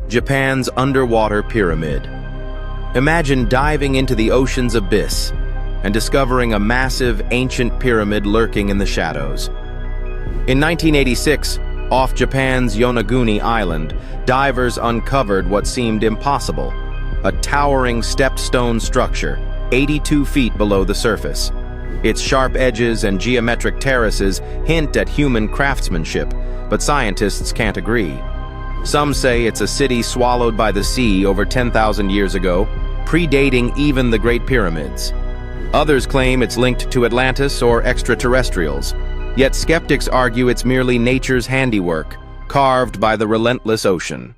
Japan's underwater pyramid. Imagine diving into the ocean's abyss and discovering a massive ancient pyramid lurking in the shadows. In 1986, off Japan's Yonaguni island, divers uncovered what seemed impossible: a towering stepped stone structure, 82 feet below the surface. Its sharp edges and geometric terraces hint at human craftsmanship, but scientists can't agree. Some say it's a city swallowed by the sea over 10,000 years ago, predating even the Great Pyramids. Others claim it's linked to Atlantis or extraterrestrials, yet skeptics argue it's merely nature's handiwork, carved by the relentless ocean.